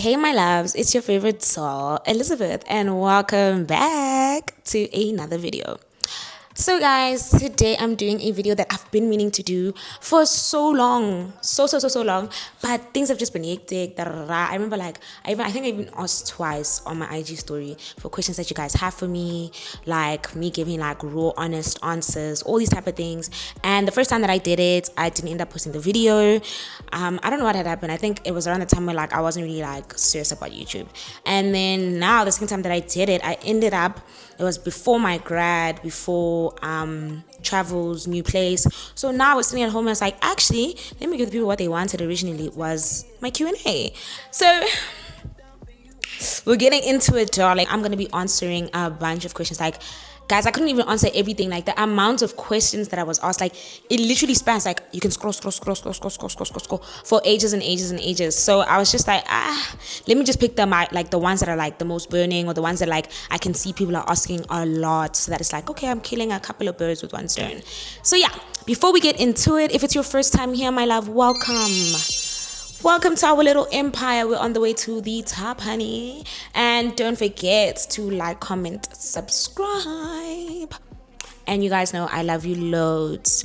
Hey my loves, it's your favorite soul, Elizabeth, and welcome back to another video. So guys, today I'm doing a video that I've been meaning to do for so long, so long, but things have just been hectic. I remember I think I even asked twice on my IG story for questions that you guys have for me, like me giving like raw, honest answers, all these type of things. And the first time that I did it, I didn't end up posting the video. I don't know what had happened. I think it was around the time where like I wasn't really like serious about YouTube. And then now the second time that I did it, it was before my grad, before travels, new place. So now I was sitting at home and I was like, actually, let me give the people what they wanted originally, was my Q&A. So we're getting into it, darling. I'm going to be answering a bunch of questions. Like, guys, I couldn't even answer everything. Like, the amount of questions that I was asked, like, it literally spans, like, you can scroll for ages and ages and ages. So I was just like, let me just pick them out, like, the ones that are, like, the most burning, or the ones that, like, I can see people are asking a lot. So that it's like, okay, I'm killing a couple of birds with one stone. So, yeah, before we get into it, if it's your first time here, my love, Welcome to our little empire. We're on the way to the top, honey. And don't forget to like, comment, subscribe. And you guys know I love you loads.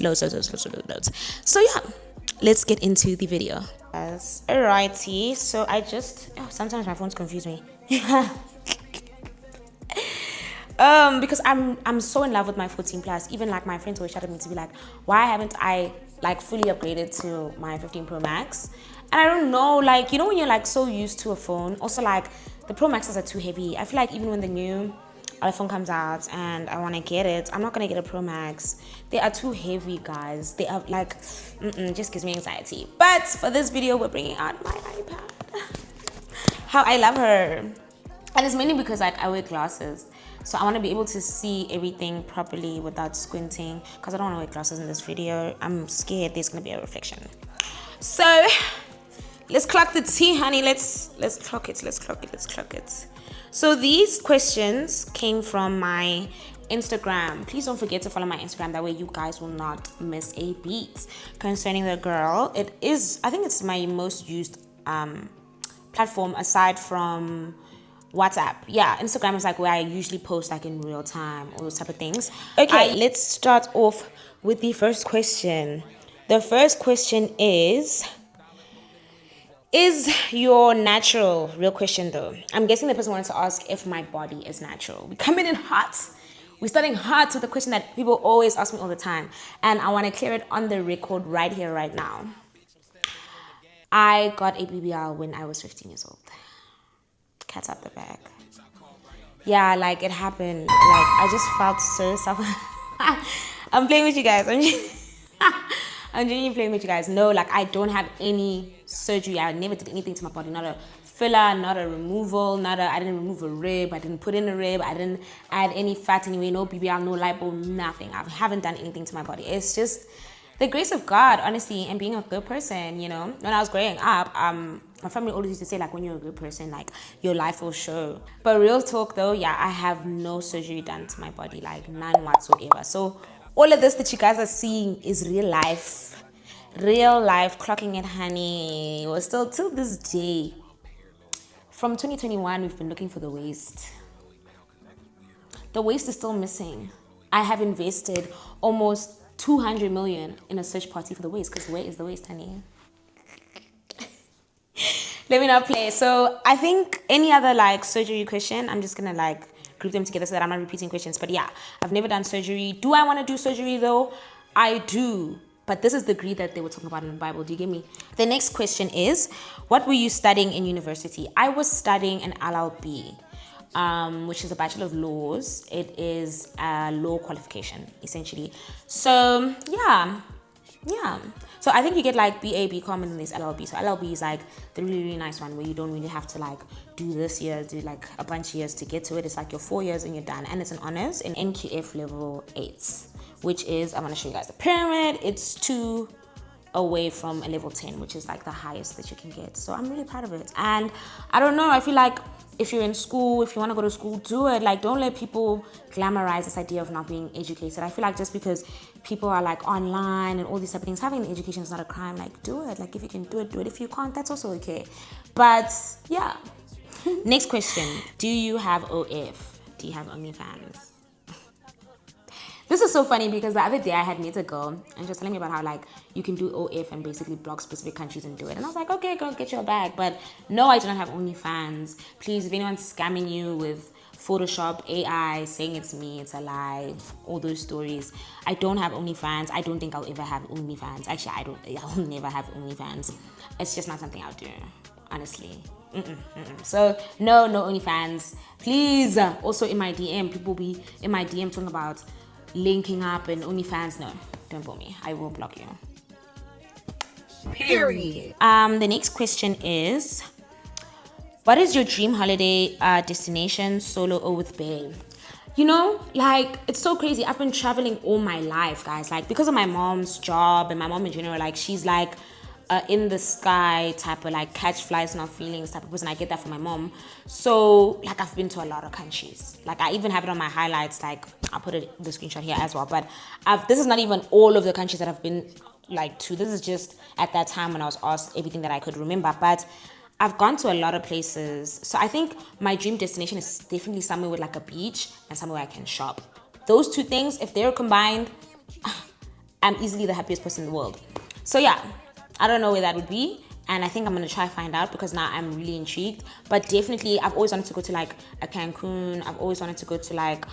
So yeah, let's get into the video. Alrighty, so sometimes my phones confuse me. Because I'm so in love with my 14 plus. Even like my friends always shout at me to be like, why haven't I like fully upgraded to my 15 Pro Max? And I don't know, like, you know when you're like so used to a phone, also like the Pro Maxes are too heavy. I feel like even when the new iPhone comes out and I want to get it, I'm not going to get a Pro Max. They are too heavy, guys. They are like, just gives me anxiety. But for this video, we're bringing out my iPad. How I love her. And it's mainly because like I wear glasses. So I want to be able to see everything properly without squinting, because I don't want to wear glasses in this video. I'm scared there's going to be a reflection. So let's clock the tea, honey. Let's clock it. So these questions came from my Instagram. Please don't forget to follow my Instagram. That way you guys will not miss a beat concerning the girl. I think it's my most used platform aside from WhatsApp. Yeah, Instagram is like where I usually post like in real time, all those type of things. Okay, let's start off with the first question. The first question is your natural? Real question though. I'm guessing the person wanted to ask if my body is natural. We're coming in hot. We're starting hot with the question that people always ask me all the time. And I want to clear it on the record right here, right now. I got a BBL when I was 15 years old. Cat's out the bag. Yeah, like it happened. Like I just felt so I'm playing with you guys. I'm genuinely playing with you guys. No, like I don't have any surgery. I never did anything to my body. Not a filler, not a removal, I didn't remove a rib. I didn't put in a rib. I didn't add any fat anyway. No BBL, no lipo, nothing. I haven't done anything to my body. It's just the grace of God, honestly, and being a good person, you know. When I was growing up, my family always used to say, like, when you're a good person, like, your life will show. But real talk, though, yeah, I have no surgery done to my body, like, none whatsoever. So all of this that you guys are seeing is real life. Real life, clocking it, honey. We're still, till this day, from 2021, we've been looking for the waist. The waist is still missing. I have invested almost 200 million in a search party for the waist, because where is the waist, honey? Let me not play. So I think any other like surgery question, I'm just gonna like group them together so that I'm not repeating questions. But yeah, I've never done surgery. Do I want to do surgery though? I do. But this is the degree that they were talking about in the Bible. Do you get me? The next question is, what were you studying in university? I was studying an LLB. Which is a Bachelor of Laws. It is a law qualification, essentially. So, yeah. So I think you get like BA, BCom, and then there's LLB. So LLB is like the really, really nice one where you don't really have to like do this year, do like a bunch of years to get to it. It's like your 4 years and you're done. And it's an honors in NQF level 8, which is, I'm going to show you guys the pyramid. It's 2 away from a level 10, which is like the highest that you can get. So I'm really proud of it. And I don't know, I feel like if you're in school, if you want to go to school, do it. Like, don't let people glamorize this idea of not being educated. I feel like just because people are like online and all these type of things, having an education is not a crime. Like, do it. Like, if you can do it, do it. If you can't, that's also okay. But yeah. Next question. Do you have OF? Do you have OnlyFans? This is so funny because the other day I had met a girl and she was telling me about how like you can do OF and basically block specific countries and do it. And I was like, okay, go get your bag. But no, I do not have OnlyFans. Please, if anyone's scamming you with Photoshop, AI, saying it's me, it's a lie, all those stories. I don't have OnlyFans. I don't think I'll ever have OnlyFans. Actually, I'll never have OnlyFans. It's just not something I'll do, honestly. So no OnlyFans. Please, also in my DM, people be in my DM talking about linking up and OnlyFans. No, don't bore me. I will block you. Period. The next question is, what is your dream holiday destination, solo or with bae? You know, like, it's so crazy. I've been traveling all my life, guys. Like, because of my mom's job and my mom in general, like, she's like in the sky type of like catch flies not feelings type of person. I get that from my mom. So like I've been to a lot of countries. Like I even have it on my highlights. Like I'll put the screenshot here as well. But this is not even all of the countries that I've been like to. This is just at that time when I was asked everything that I could remember. But I've gone to a lot of places. So I think my dream destination is definitely somewhere with like a beach and somewhere I can shop. Those two things, if they're combined, I'm easily the happiest person in the world. So yeah, I don't know where that would be, and I think I'm gonna try to find out because now I'm really intrigued. But definitely, I've always wanted to go to like a Cancun. I've always wanted to go to like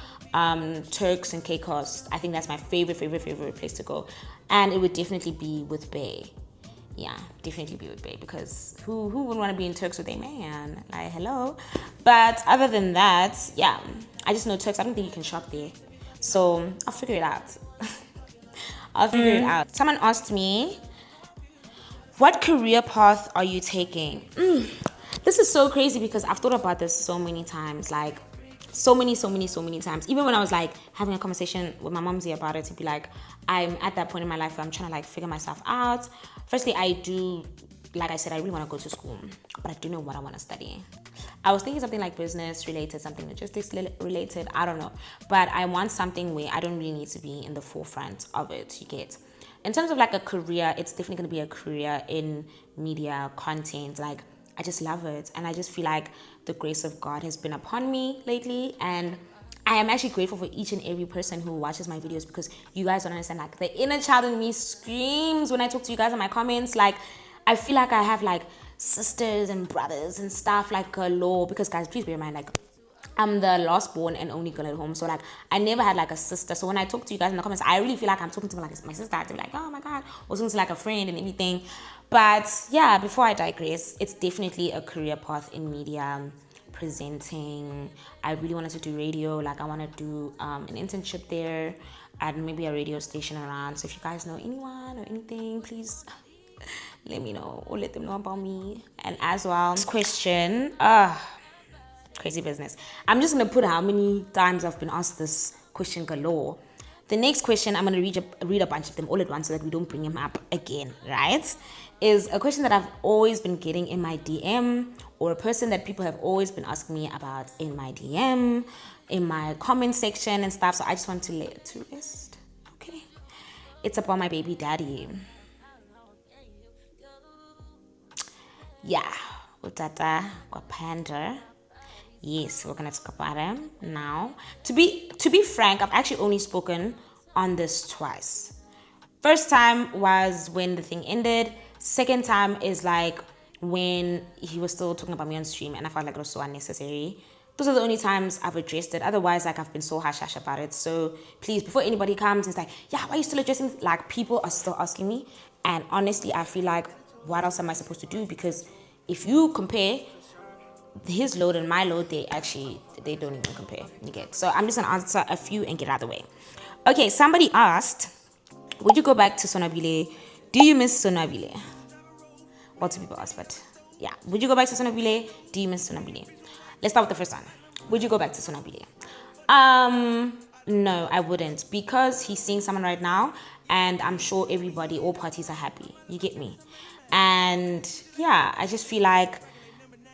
Turks and Caicos. I think that's my favorite place to go, and it would definitely be with bae. Yeah, definitely be with bae because who would want to be in Turks with a man? Like hello. But other than that, yeah, I just know Turks. I don't think you can shop there, so I'll figure it out. I'll figure it out. Someone asked me, what career path are you taking? This is so crazy because I've thought about this so many times, like so many times. Even when I was like having a conversation with my mom's about it, to be like, I'm at that point in my life where I'm trying to like figure myself out. Firstly, I do, like I said, I really want to go to school, but I don't know what I want to study. I was thinking something like business related, something logistics related, I don't know. But I want something where I don't really need to be in the forefront of it, you get. In terms of like a career, it's definitely going to be a career in media content. Like, I just love it. And I just feel like the grace of God has been upon me lately. And I am actually grateful for each and every person who watches my videos because you guys don't understand. Like, the inner child in me screams when I talk to you guys in my comments. Like, I feel like I have like sisters and brothers and stuff like galore. Because guys, please bear in mind, like, I'm the last born and only girl at home. So like I never had like a sister. So when I talk to you guys in the comments, I really feel like I'm talking to like my sister. To be like, oh my God, or talking to like a friend and everything. But yeah, before I digress, it's definitely a career path in media, presenting. I really wanted to do radio. Like I want to do an internship there at maybe a radio station around. So if you guys know anyone or anything, please let me know or let them know about me. And as well, this question, crazy business. I'm just going to put how many times I've been asked this question galore. The next question, I'm going to read a bunch of them all at once so that we don't bring him up again, right? Is a question that I've always been getting in my DM, or a person that people have always been asking me about in my DM, in my comment section and stuff. So I just want to lay it to rest. Okay. It's about my baby daddy. Yeah. Utata Kwapanda. Yes, we're gonna talk about him now. To be frank, I've actually only spoken on this twice. First time was when the thing ended. Second time is like when he was still talking about me on stream, and I felt like it was so unnecessary. Those are the only times I've addressed it. Otherwise, like I've been so hush about it. So please, before anybody comes, it's like, yeah, why are you still addressing? Like people are still asking me, and honestly, I feel like, what else am I supposed to do? Because if you compare his load and my load, they don't even compare. You get. So I'm just gonna answer a few and get out of the way. Okay, somebody asked, would you go back to Sonwabile? Do you miss Sonwabile? Well, two people asked, but yeah. Would you go back to Sonwabile? Do you miss Sonwabile? Let's start with the first one. Would you go back to Sonwabile? No, I wouldn't, because he's seeing someone right now, and I'm sure everybody, all parties are happy. You get me? And yeah, I just feel like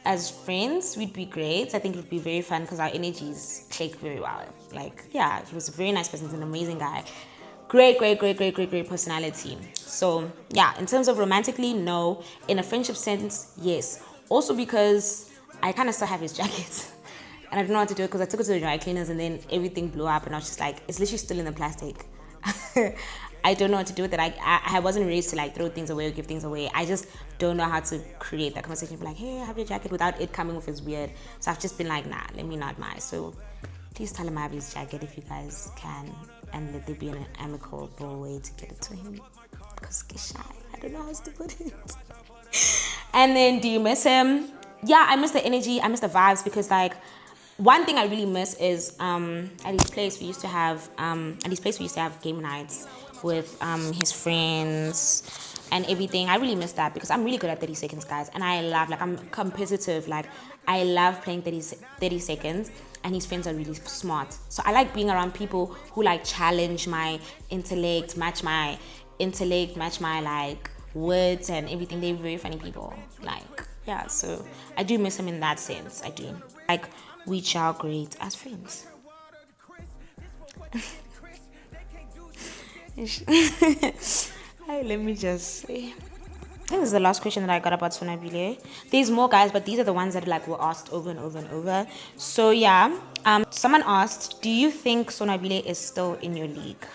as friends, we'd be great. I think it would be very fun because our energies click very well. Like, yeah, he was a very nice person. He's an amazing guy. Great personality. So, yeah, in terms of romantically, no. In a friendship sense, yes. Also because I kind of still have his jacket. And I don't know what to do because I took it to the dry cleaners and then everything blew up and I was just like, it's literally still in the plastic. I don't know what to do with it. I wasn't raised to like throw things away or give things away. I just don't know how to create that conversation. Be like, hey, I have your jacket without it coming off as weird. So I've just been like, nah, let me not mind. So please tell him I have his jacket if you guys can, and let there be an amicable way to get it to him. Because he's shy. I don't know how else to put it. And then, do you miss him? Yeah, I miss the energy. I miss the vibes because like. One thing I really miss is at his place we used to have game nights with his friends and everything. I really miss that because I'm really good at 30 seconds, guys, and I'm competitive. Like I love playing 30 seconds, and his friends are really smart. So I like being around people who like challenge my intellect, match my like words and everything. They're very funny people. Like yeah, so I do miss him in that sense. I do like. We shall great as friends. Hey, let me just say. I think this is the last question that I got about Sonwabile. There's more, guys, but these are the ones that like were asked over and over and over. So yeah, someone asked, do you think Sonwabile is still in your league?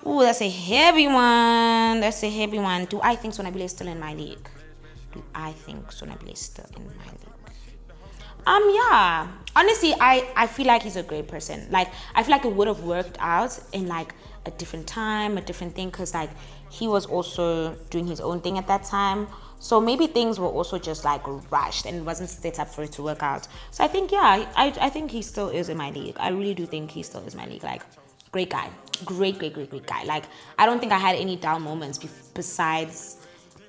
Ooh, that's a heavy one. Do I think Sonwabile is still in my league? Yeah. Honestly, I feel like he's a great person. Like, I feel like it would have worked out in like a different time, a different thing, because like he was also doing his own thing at that time. So maybe things were also just like rushed and it wasn't set up for it to work out. So I think, yeah, I think he still is in my league. I really do think he still is my league. Like, great guy. Great guy. Like, I don't think I had any down moments besides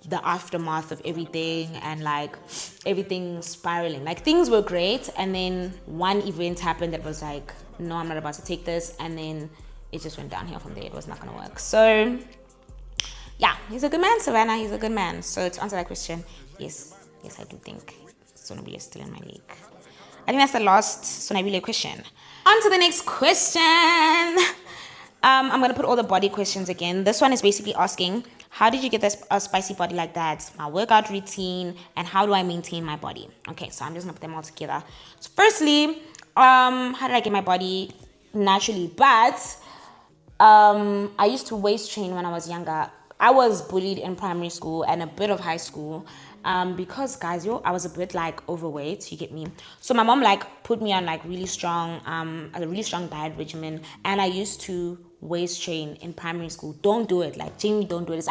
the aftermath of everything and like everything spiraling. Like things were great and then one event happened that was like, no, I'm not about to take this, and then it just went downhill from there. It was not gonna work. So yeah, he's a good man, Savannah. He's a good man. So to answer that question, yes, I do think Sonwabile is still in my league. I think that's the last Sonwabile question. On to the next question. I'm gonna put all the body questions again. This one is basically asking, how did you get a spicy body like that? My workout routine, and how do I maintain my body? Okay, so I'm just gonna put them all together. So firstly, how did I get my body naturally? But I used to waist train when I was younger. I was bullied in primary school and a bit of high school. Because guys, I was a bit like overweight, you get me? So my mom like put me on like a really strong diet regimen, and I used to waist train in primary school. Don't do it. Like, Jamie, don't do it. It's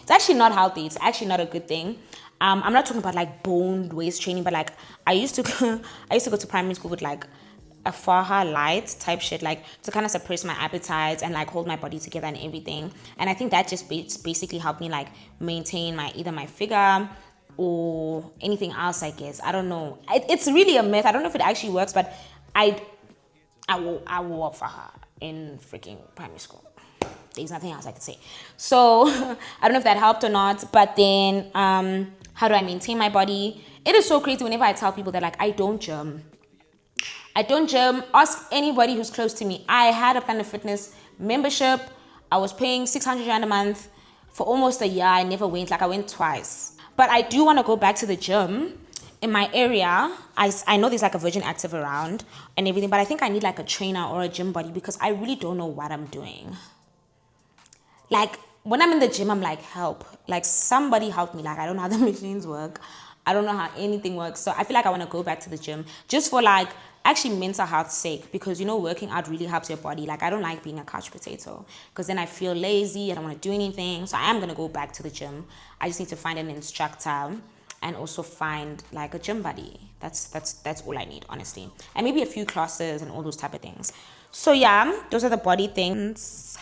actually not healthy. It's actually not a good thing. I'm not talking about like boned waist training, but like I used to go to primary school with like a faha light type shit, like to kind of suppress my appetites and like hold my body together and everything. And I think that just basically helped me like maintain either my figure or anything else, I guess. I don't know. It's really a myth. I don't know if it actually works, but I wore faha in freaking primary school. There's nothing else I could say. So I don't know if that helped or not. But then how do I maintain my body? It is so crazy whenever I tell people that like I don't gym. Ask anybody who's close to me. I had a Planet Fitness membership. I was paying 600 rand a month for almost a year. I never went. Like I went twice. But I do want to go back to the gym in my area. I know there's like a Virgin Active around and everything, but I think I need like a trainer or a gym buddy because I really don't know what I'm doing. Like when I'm in the gym, I'm like, help. Like somebody help me. Like I don't know how the machines work. I don't know how anything works. So I feel like I want to go back to the gym just for like actually mental health sake, because working out really helps your body. Like I don't like being a couch potato because then I feel lazy. I don't want to do anything. So I am going to go back to the gym. I just need to find an instructor and also find like a gym buddy. That's all I need, honestly. And maybe a few classes and all those type of things. So yeah, those are the body things.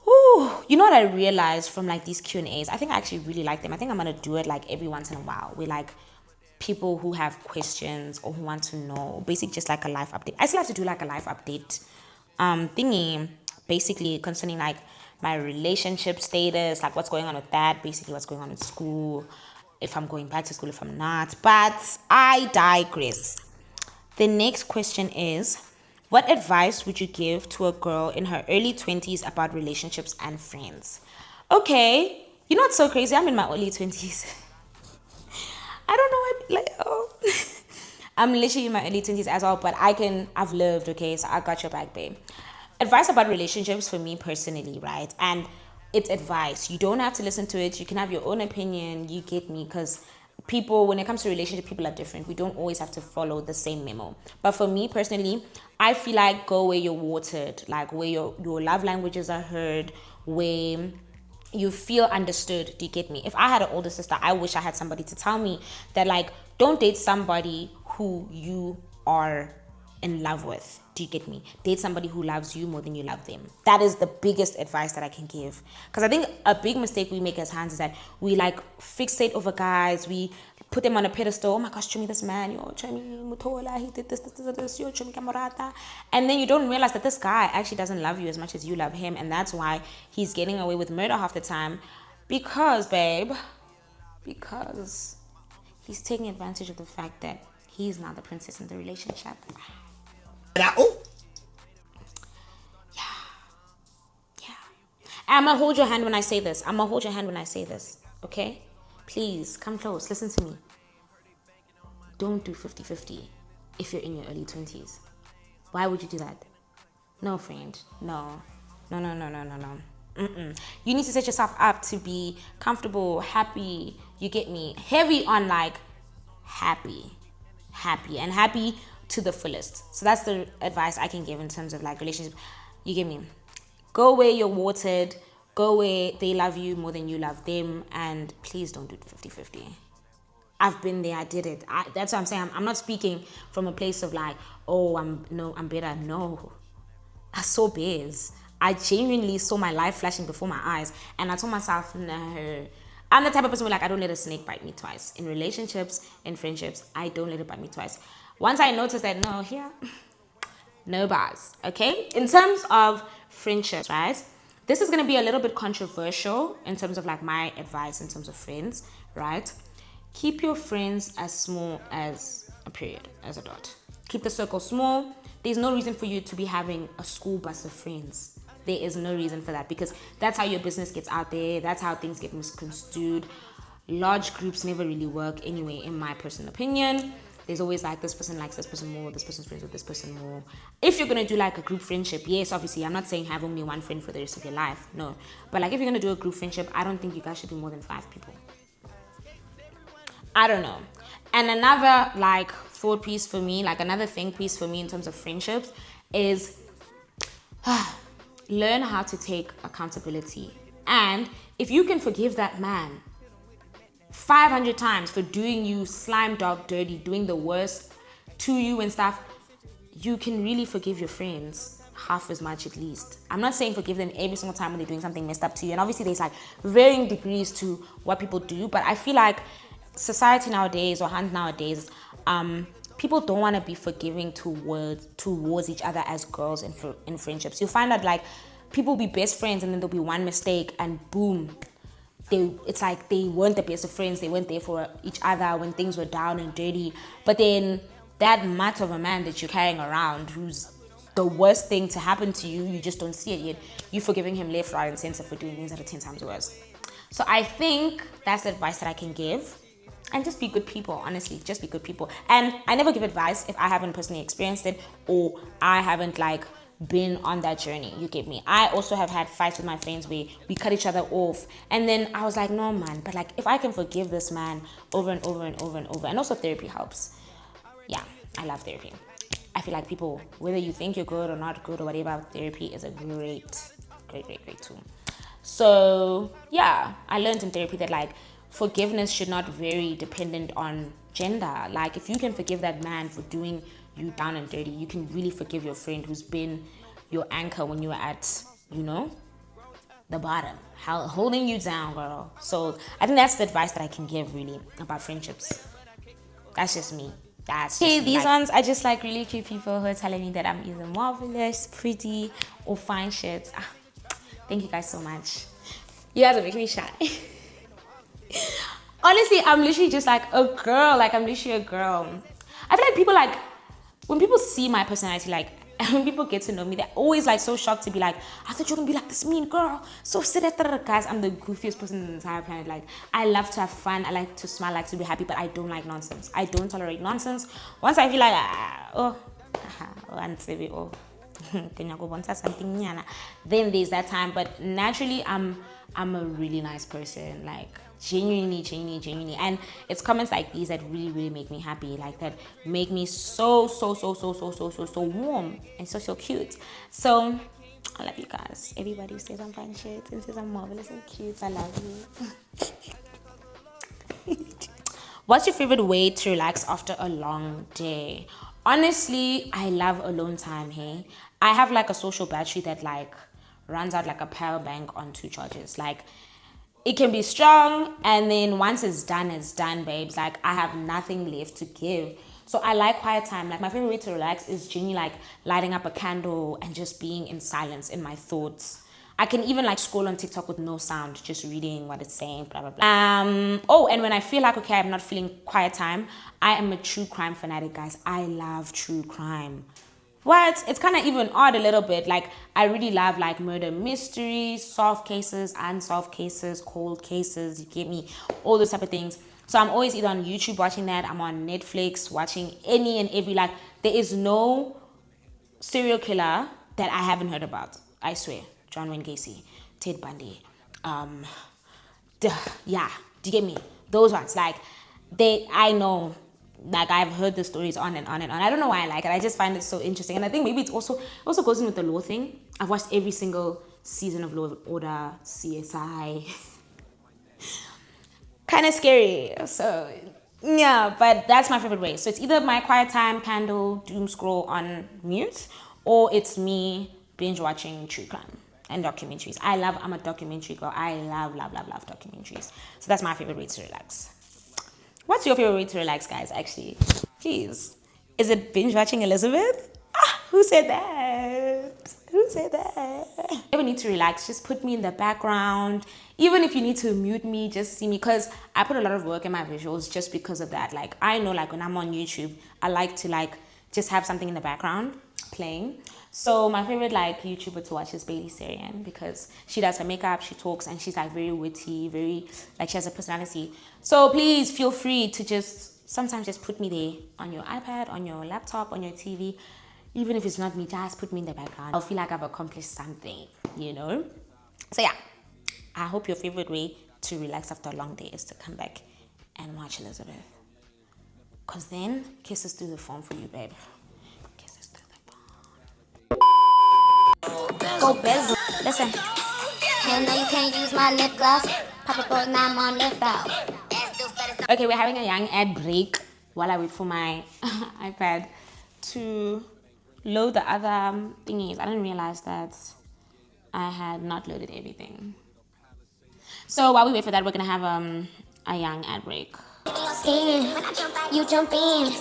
Ooh, you know what I realized from like these Q&As? I think I actually really like them. I think I'm going to do it like every once in a while. We're like people who have questions or who want to know, basically just like a life update. I still have to do like a life update thingy, basically concerning like my relationship status, like what's going on with that, basically what's going on in school, if I'm going back to school, if I'm not. But I digress. The next question is, what advice would you give to a girl in her early 20s about relationships and friends? Okay, you know what's so crazy? I'm in my early 20s. I don't know what, I'm literally in my early 20s as well, but I've lived, okay? So I got your back, babe. Advice about relationships for me personally, right? And it's advice. You don't have to listen to it. You can have your own opinion. You get me? Because people, when it comes to relationship, people are different. We don't always have to follow the same memo. But for me personally, I feel like go where you're watered, like where your love languages are heard, where you feel understood. Do you get me? If I had an older sister, I wish I had somebody to tell me that, like, don't date somebody who you are in love with. Do you get me? Date somebody who loves you more than you love them. That is the biggest advice that I can give. Because I think a big mistake we make as hands is that we like fixate over guys. We put them on a pedestal. Oh my gosh, show me this man. Yo, show me Mutola. He did this. Yo, show me Camarata. And then you don't realize that this guy actually doesn't love you as much as you love him. And that's why he's getting away with murder half the time. Because, babe, because he's taking advantage of the fact that he's not the princess in the relationship. Yeah. I'm gonna hold your hand when I say this. Okay? Please, come close. Listen to me. Don't do 50-50 if you're in your early 20s. Why would you do that? No, friend. No. You need to set yourself up to be comfortable, happy. You get me? Heavy on like happy to the fullest. So that's the advice I can give in terms of like relationships. You get me? Go where you're watered. Go where they love you more than you love them. And please don't do 50-50. I've been there. I did it. That's what I'm saying. I'm not speaking from a place of like, oh, I'm better. No. I saw bears. I genuinely saw my life flashing before my eyes. And I told myself, no. I'm the type of person where like, I don't let a snake bite me twice. In relationships, in friendships, I don't let it bite me twice. Once I notice that, no bars, okay? In terms of friendships, right? This is going to be a little bit controversial in terms of like my advice in terms of friends, right? Keep your friends as small as a period, as a dot. Keep the circle small. There's no reason for you to be having a school bus of friends. There is no reason for that because that's how your business gets out there. That's how things get misconstrued. Large groups never really work anyway, in my personal opinion. There's always like this person likes this person more, this person's friends with this person more. If you're gonna do like a group friendship, yes, obviously, I'm not saying have only one friend for the rest of your life, no. But like if you're gonna do a group friendship, I don't think you guys should be more than 5 people. I don't know. And another like thought piece for me, like another think piece for me in terms of friendships is learn how to take accountability. And if you can forgive that man 500 times for doing you slime dog dirty, doing the worst to you and stuff, you can really forgive your friends half as much at least. I'm not saying forgive them every single time when they're doing something messed up to you. And obviously there's like varying degrees to what people do. But I feel like society nowadays or hand nowadays, people don't want to be forgiving towards each other as girls in friendships. You'll find out like people will be best friends and then there'll be one mistake and boom, it's like they weren't the best of friends. They weren't there for each other when things were down and dirty. But then that mutt of a man that you're carrying around, who's the worst thing to happen to you, you just don't see it yet. You're forgiving him left, right, and center for doing things that are 10 times worse. So I think that's the advice that I can give. And just be good people, honestly. Just be good people. And I never give advice if I haven't personally experienced it or I haven't like been on that journey. You get me? I also have had fights with my friends where we cut each other off. And then I was like, no, man. But like, if I can forgive this man over and over and over and over. And also therapy helps. Yeah, I love therapy. I feel like people, whether you think you're good or not good or whatever, therapy is a great tool. So yeah, I learned in therapy that like forgiveness should not vary dependent on gender. Like if you can forgive that man for doing you down and dirty, you can really forgive your friend who's been your anchor when you were at, the bottom, holding you down, girl. So I think that's the advice that I can give really about friendships. That's just me. These ones are just like really cute people who are telling me that I'm either marvelous, pretty, or fine shit. Thank you guys so much. You guys are making me shy. Honestly, I'm literally just like a girl. Like, I'm literally a girl. I feel like people like, when people see my personality, like, when people get to know me, they're always like so shocked to be like, I thought you were gonna be like this mean girl. So guys, I'm the goofiest person on the entire planet. Like, I love to have fun. I like to smile, I like to be happy, but I don't like nonsense. I don't tolerate nonsense. Once I feel like, something, then there's that time. But naturally, I'm a really nice person. Like, genuinely, and it's comments like these that really make me happy, like that make me so warm and so cute. So I love you guys. Everybody says I'm fine shit and says I'm marvelous and cute. I love you. What's your favorite way to relax after a long day? Honestly, I love alone time. Hey, I have like a social battery that like runs out like a power bank on 2 charges. Like, it can be strong, and then once it's done, babes. Like, I have nothing left to give. So I like quiet time. Like, my favorite way to relax is genuinely like lighting up a candle and just being in silence in my thoughts. I can even like scroll on TikTok with no sound, just reading what it's saying, blah blah blah. Oh, and when I feel like, okay, I'm not feeling quiet time, I am a true crime fanatic, guys. I love true crime. What? It's kind of even odd a little bit. Like, I really love like murder mysteries, solved cases, unsolved cases, cold cases. You get me? All those type of things. So I'm always either on YouTube watching that. I'm on Netflix watching any and every, like, there is no serial killer that I haven't heard about. I swear. John Wayne Gacy, Ted Bundy. Yeah. Do you get me? Those ones. Like, I know. Like, I've heard the stories on and on and on. I don't know why I like it. I just find it so interesting. And I think maybe it also goes in with the law thing. I've watched every single season of Law and Order, CSI. Kind of scary. So, yeah, but that's my favorite way. So it's either my quiet time, candle, doom scroll on mute, or it's me binge watching true crime and documentaries. I'm a documentary girl. I love documentaries. So that's my favorite way to relax. What's your favorite way to relax, guys, actually? Please. Is it binge watching Elizabeth? Who said that? Who said that? If you ever need to relax, just put me in the background. Even if you need to mute me, just see me. Because I put a lot of work in my visuals just because of that. Like, I know, like, when I'm on YouTube, I like to, like, just have something in the background playing. So my favorite like YouTuber to watch is Bailey Sarian, because she does her makeup, she talks, and she's like very witty, very like she has a personality. So please feel free to just sometimes just put me there on your iPad, on your laptop, on your TV. Even if it's not me, just put me in the background. I'll feel like I've accomplished something, you know? So yeah, I hope your favorite way to relax after a long day is to come back and watch Elizabeth. Because then, kisses through the phone for you, babe. Kisses through the phone. Go bezel. Listen. Hell no, you can't use my lip gloss. Pop up on, now I'm on left out. Okay, we're having a young ad break while I wait for my iPad to load the other thingies. I didn't realize that I had not loaded everything. So while we wait for that, we're gonna have a young ad break. You jump in.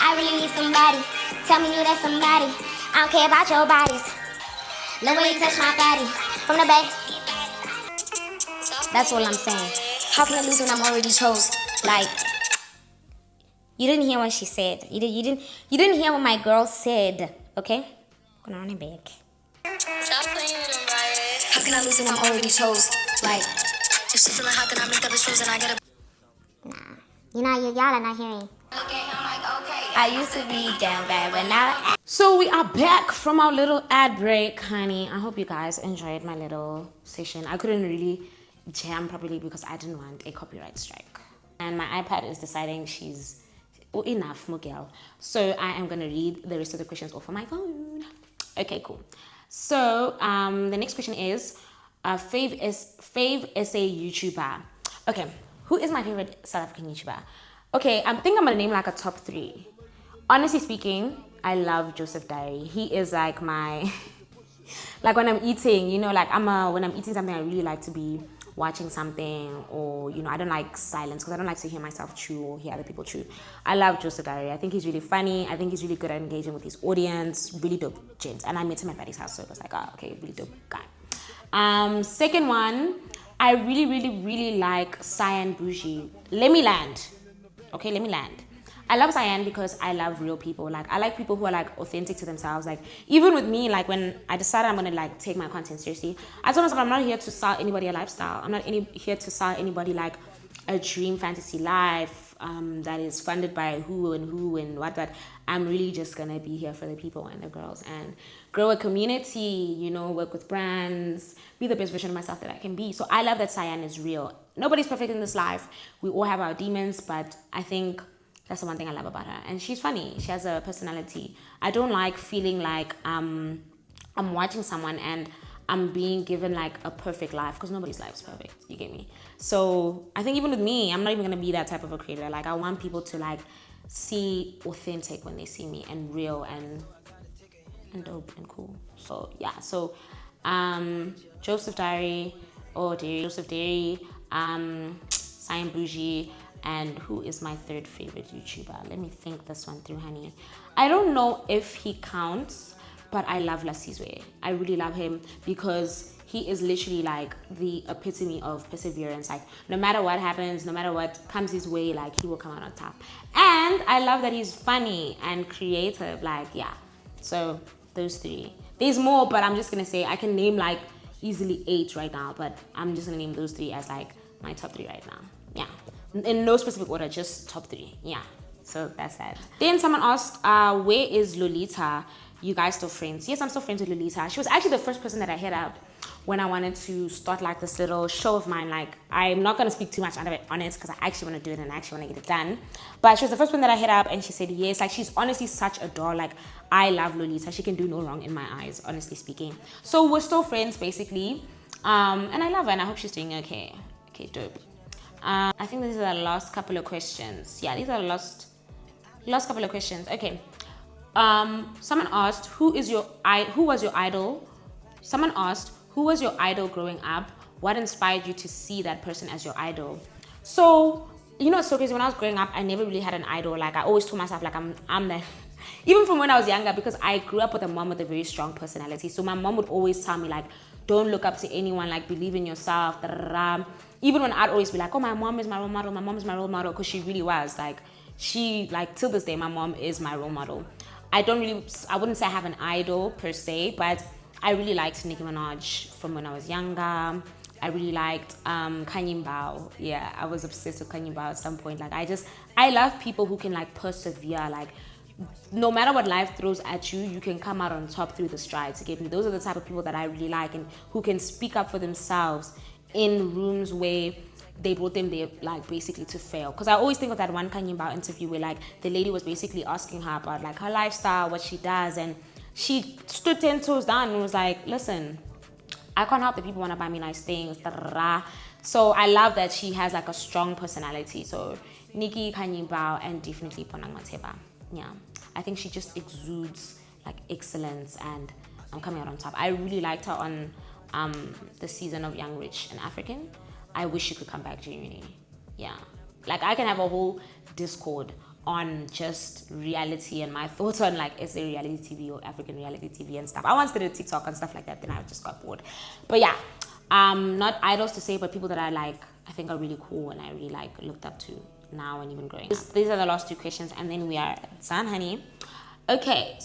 I really need somebody. Tell me you that somebody. I don't care about your bodies. The way you touch my body from the back. That's all I'm saying. How can I lose when I'm already chose? Like, you didn't hear what she said. You didn't hear what my girl said. Okay? I'm gonna run it back. How can I lose when I'm already chose? Like, if she's feeling hot, then I make up his shoes and I get a. Nah, y'all are not hearing. I used to be damn bad, but now. So we are back from our little ad break, honey. I hope you guys enjoyed my little session. I couldn't really jam properly because I didn't want a copyright strike. And my iPad is deciding she's enough, Miguel. So I am gonna read the rest of the questions off of my phone. Okay, cool. So the next question is fave essay YouTuber. Okay, who is my favorite South African YouTuber? Okay, I think I'm gonna name like a top 3. Honestly speaking, I love Joseph Diary. He is like my like when I'm eating, you know, like when I'm eating something, I really like to be watching something, or you know, I don't like silence because I don't like to hear myself chew or hear other people chew. I love Joseph Diary. I think he's really funny. I think he's really good at engaging with his audience. Really dope gent. And I met him at Patty's house, so it was like, oh, okay, really dope guy. Second one, I really, really, really like Cyan Bougie. Let me land. Okay, let me land. I love Cyan because I love real people. Like, I like people who are like authentic to themselves. Like, even with me, like when I decided I'm gonna like take my content seriously, I told myself I'm not here to sell anybody a lifestyle. I'm not here to sell anybody like a dream fantasy life that is funded by who and what. I'm really just gonna be here for the people and the girls and grow a community, you know, work with brands, be the best version of myself that I can be. So I love that Cyan is real. Nobody's perfect in this life. We all have our demons, but I think that's the one thing I love about her. And she's funny. She has a personality. I don't like feeling like I'm watching someone and I'm being given like a perfect life, because nobody's life is perfect. You get me? So I think even with me, I'm not even gonna be that type of a creator. Like, I want people to like see authentic when they see me, and real and dope and cool. So yeah. So Joseph Diary or Joseph Dairy, Cyan Bougie, and who is my third favorite YouTuber? Let me think this one through, honey. I don't know if he counts, but I love Lasizwe. I really love him because he is literally like the epitome of perseverance. Like, no matter what happens, no matter what comes his way, like, he will come out on top. And I love that he's funny and creative. Like, yeah. So those three. There's more, but I'm just gonna say I can name like easily 8 right now, but I'm just gonna name those 3 as like my top 3 right now. Yeah. In no specific order, just top 3. Yeah. So that's that. Then someone asked, where is Lolita? You guys still friends? Yes, I'm still friends with Lolita. She was actually the first person that I hit up when I wanted to start like this little show of mine. Like, I'm not gonna speak too much on it because I actually want to do it and I actually want to get it done. But she was the first one that I hit up, and she said yes. Like, she's honestly such a doll. Like, I love Lolita. She can do no wrong in my eyes, honestly speaking. So we're still friends basically, and I love her and I hope she's doing okay. Okay, dope. I think these are the last couple of questions. Yeah, these are the last couple of questions. Okay. Someone asked, who was your idol? Someone asked, who was your idol growing up? What inspired you to see that person as your idol? So, you know, it's so crazy. When I was growing up, I never really had an idol. Like, I always told myself, like, I'm the even from when I was younger, because I grew up with a mom with a very strong personality. So my mom would always tell me, like, don't look up to anyone, like, believe in yourself. Even when I'd always be like, oh, my mom is my role model, because she really was. Like, till this day, my mom is my role model. I wouldn't say I have an idol per se, but I really liked Nicki Minaj from when I was younger. I really liked Kanye Bao. Yeah, I was obsessed with Kanye Bao at some point. Like, I love people who can like persevere. Like, no matter what life throws at you, you can come out on top through the strides. Those are the type of people that I really like, and who can speak up for themselves in rooms where they brought them there, like, basically to fail. Because I always think of that one Kanye Bao interview where, like, the lady was basically asking her about, like, her lifestyle, what she does, and she stood 10 toes down and was like, listen, I can't help that people want to buy me nice things. So I love that she has, like, a strong personality. So Nicki, Kanye Bao, and definitely Bonang Mateba. Yeah, I think she just exudes, like, excellence, and I'm coming out on top. I really liked her on the season of Young, Rich, and African. I wish she could come back genuinely. Yeah. Like, I can have a whole Discord on just reality and my thoughts on, like, SA reality TV or African reality TV and stuff. I once did a TikTok and stuff like that, then I just got bored. But yeah, not idols to say, but people that I think are really cool and I really looked up to now and even growing up. These are the last 2 questions, and then we are done, honey. Okay.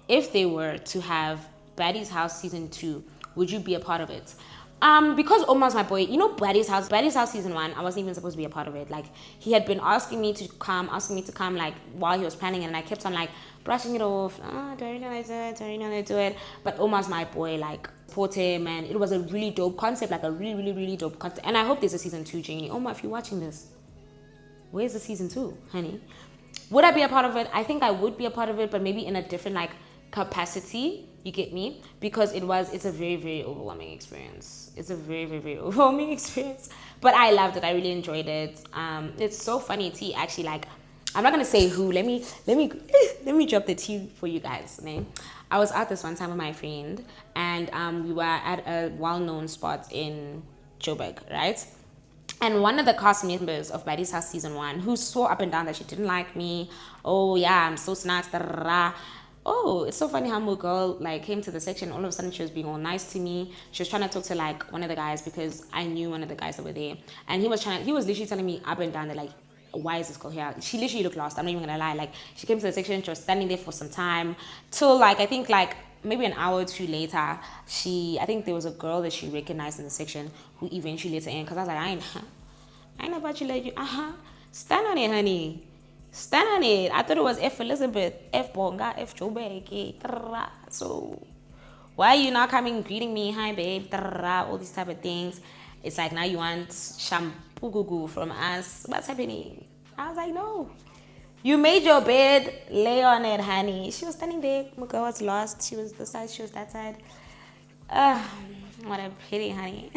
If they were to have Baddie's House Season 2, would you be a part of it? Because Omar's my boy, you know, Baddie's House Season 1, I wasn't even supposed to be a part of it. Like, he had been asking me to come, like, while he was planning it, and I kept on, like, brushing it off. Do I really want to do it? But Omar's my boy, like, support him, and it was a really dope concept, like, a really, really, really dope concept. And I hope there's a Season 2, Janie. Omar, if you're watching this, where's the Season 2, honey? Would I be a part of it? I think I would be a part of it, but maybe in a different, like, capacity. You get me? Because it's a very, very overwhelming experience. It's a very, very, very overwhelming experience. But I loved it. I really enjoyed it. It's so funny, T. Actually, like, I'm not gonna say who. Let me drop the tea for you guys. Okay? I was out this one time with my friend, and we were at a well-known spot in Joburg, right? And one of the cast members of Baddie's House Season 1, who swore up and down that she didn't like me. Oh yeah, I'm so snacks. oh, it's so funny how my girl like came to the section. All of a sudden, she was being all nice to me. She was trying to talk to like one of the guys because I knew one of the guys that were there, and he was literally telling me up and down that like, why is this girl here? She literally looked lost. I'm not even gonna lie. Like she came to the section, she was standing there for some time till like I think like maybe an hour or two later. I think there was a girl that she recognized in the section who eventually let her in because I was like, I ain't about you let you. Stand on it, honey. Stand on it. I thought it was F Elizabeth, F Bonga, F Jobeke. So why are you not coming greeting me? Hi babe. All these type of things. It's like now you want shampoo goo from us. What's happening? I was like, no. You made your bed, lay on it, honey. She was standing there. My girl was lost. She was this side, she was that side. Uh, what a pity, honey.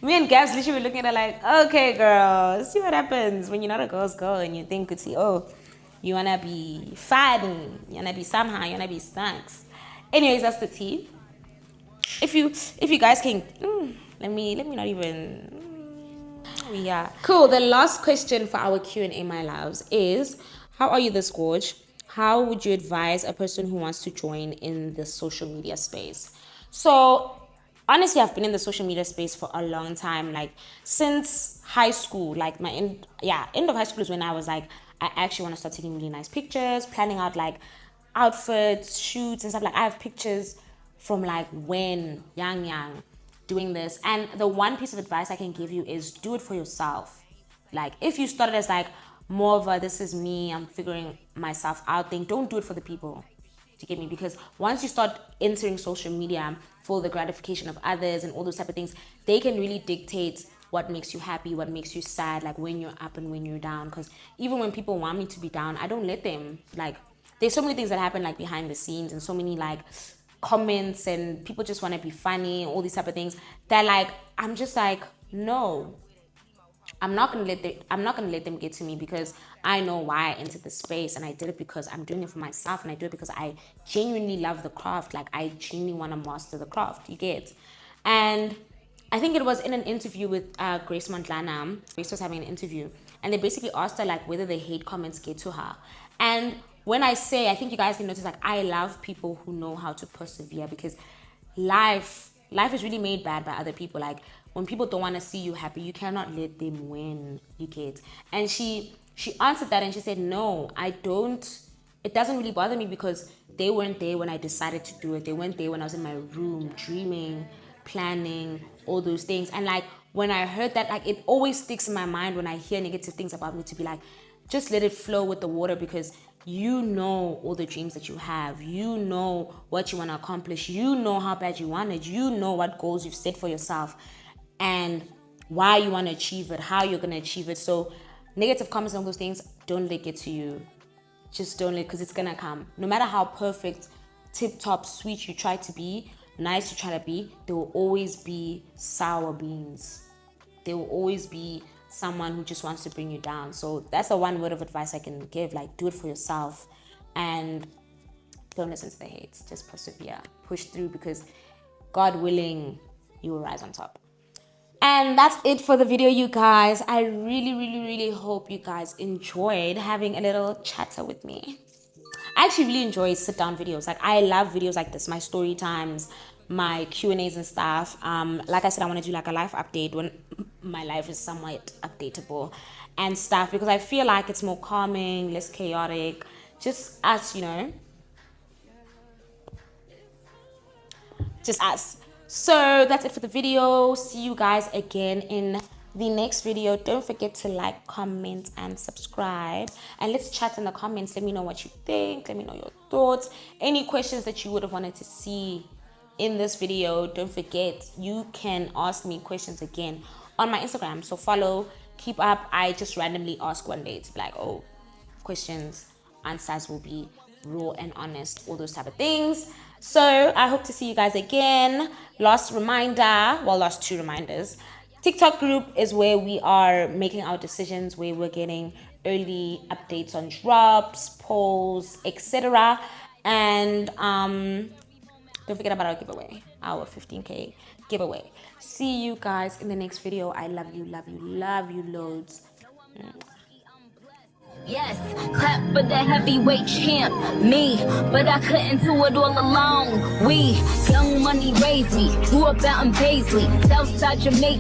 Me and Gabs literally were looking at her like, okay, girl, see what happens when you're not a girl's girl and you think it's, oh, you want to be fun, you want to be somehow, you want to be snacks. Anyways, that's the tea. If you guys can, let me not even, yeah. Cool, the last question for our Q&A, my loves, is how are you this gorge? How would you advise a person who wants to join in the social media space? So honestly, I've been in the social media space for a long time, like since high school. Like end of high school is when I was like, I actually want to start taking really nice pictures, planning out like outfits, shoots and stuff. Like I have pictures from like when young doing this. And the one piece of advice I can give you is do it for yourself. Like if you started as like more of a this is me, I'm figuring myself out thing, don't do it for the people. To get me? Because once you start entering social media for the gratification of others and all those type of things, they can really dictate what makes you happy, what makes you sad, like when you're up and when you're down. Because even when people want me to be down, I don't let them. Like there's so many things that happen like behind the scenes and so many like comments and people just want to be funny, all these type of things that like I'm just like, no, I'm not gonna let them get to me because I know why I entered the space and I did it because I'm doing it for myself and I do it because I genuinely love the craft. Like I genuinely want to master the craft. You get, and I think it was in an interview with Grace Montlana. Grace was having an interview and they basically asked her like whether the hate comments get to her. And when I say, I think you guys can notice like I love people who know how to persevere because life is really made bad by other people. Like when people don't want to see you happy, you cannot let them win. You get. And she answered that and she said, no, I don't. It doesn't really bother me because they weren't there when I decided to do it. They weren't there when I was in my room dreaming, planning, all those things. And like when I heard that, like it always sticks in my mind when I hear negative things about me to be like, just let it flow with the water because you know all the dreams that you have. You know what you want to accomplish. You know how bad you want it. You know what goals you've set for yourself and why you want to achieve it, how you're going to achieve it. So negative comments and those things, don't let it get to you. Just don't let, because it's going to come. No matter how perfect, tip-top, sweet you try to be, nice you try to be, there will always be sour beans. There will always be someone who just wants to bring you down. So that's the one word of advice I can give. Like, do it for yourself and don't listen to the hate. Just persevere, push through because God willing, you will rise on top. And that's it for the video, you guys. I really hope you guys enjoyed having a little chatter with me. I actually really enjoy sit down videos. Like I love videos like this, my story times, my Q&As and stuff. Like I said, I want to do like a life update when my life is somewhat updatable and stuff because I feel like it's more calming, less chaotic, just us, you know, just us. So that's it for the video. See you guys again in the next video. Don't forget to like, comment and subscribe, and let's chat in the comments. Let me know what you think. Let me know your thoughts, any questions that you would have wanted to see in this video. Don't forget you can ask me questions again on my Instagram, so follow, keep up. I just randomly ask one day to be like, oh, questions, answers will be raw and honest, all those type of things. So I hope to see you guys again. Last two reminders. TikTok group is where we are making our decisions, where we're getting early updates on drops, polls, etc. And don't forget about our giveaway, our 15K giveaway. See you guys in the next video. I love you loads. Yes, clap for the heavyweight champ, me, but I couldn't do it all alone. We, young money raised me, grew up out in Paisley, Southside Jamaica.